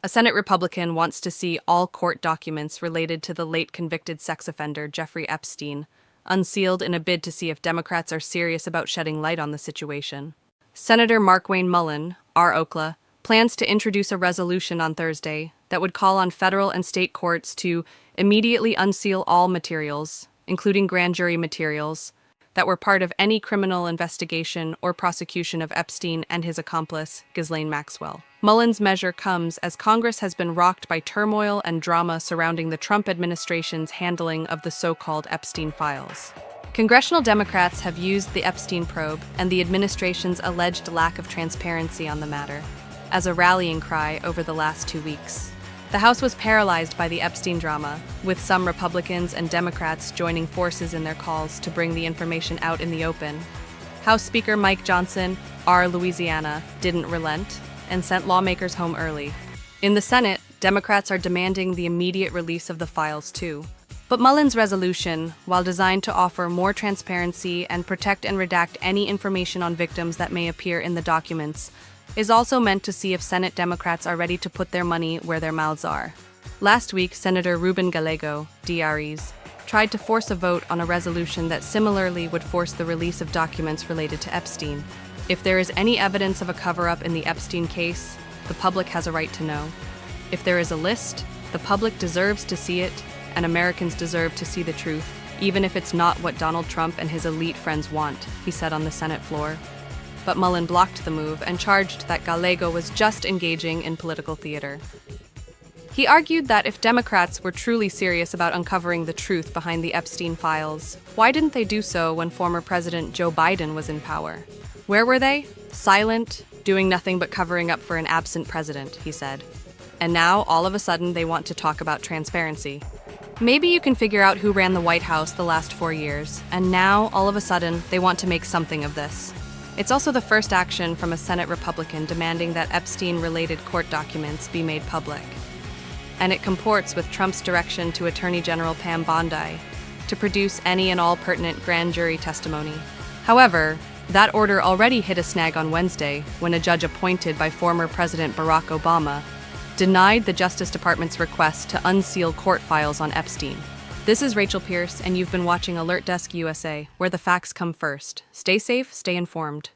A Senate Republican wants to see all court documents related to the late convicted sex offender Jeffrey Epstein unsealed in a bid to see if Democrats are serious about shedding light on the situation. Senator Markwayne Mullin, R. Okla, plans to introduce a resolution on Thursday that would call on federal and state courts to immediately unseal all materials, including grand jury materials, that were part of any criminal investigation or prosecution of Epstein and his accomplice, Ghislaine Maxwell. Mullin's measure comes as Congress has been rocked by turmoil and drama surrounding the Trump administration's handling of the so-called Epstein files. Congressional Democrats have used the Epstein probe and the administration's alleged lack of transparency on the matter as a rallying cry over the last 2 weeks. The House was paralyzed by the Epstein drama, with some Republicans and Democrats joining forces in their calls to bring the information out in the open. House Speaker Mike Johnson, R. Louisiana, didn't relent and sent lawmakers home early. In the Senate, Democrats are demanding the immediate release of the files too. But Mullin's resolution, while designed to offer more transparency and protect and redact any information on victims that may appear in the documents, is also meant to see if Senate Democrats are ready to put their money where their mouths are. Last week, Senator Ruben Gallego, DREs, tried to force a vote on a resolution that similarly would force the release of documents related to Epstein. If there is any evidence of a cover-up in the Epstein case, the public has a right to know. If there is a list, the public deserves to see it, and Americans deserve to see the truth, even if it's not what Donald Trump and his elite friends want, he said on the Senate floor. But Mullin blocked the move and charged that Gallego was just engaging in political theater. He argued that if Democrats were truly serious about uncovering the truth behind the Epstein files, why didn't they do so when former President Joe Biden was in power? Where were they? Silent, doing nothing but covering up for an absent president, he said. And now, all of a sudden, they want to talk about transparency. Maybe you can figure out who ran the White House the last 4 years, and now, all of a sudden, they want to make something of this. It's also the first action from a Senate Republican demanding that Epstein-related court documents be made public. And it comports with Trump's direction to Attorney General Pam Bondi to produce any and all pertinent grand jury testimony. However, that order already hit a snag on Wednesday when a judge appointed by former President Barack Obama denied the Justice Department's request to unseal court files on Epstein. This is Rachel Pierce, and you've been watching Alert Desk USA, where the facts come first. Stay safe, stay informed.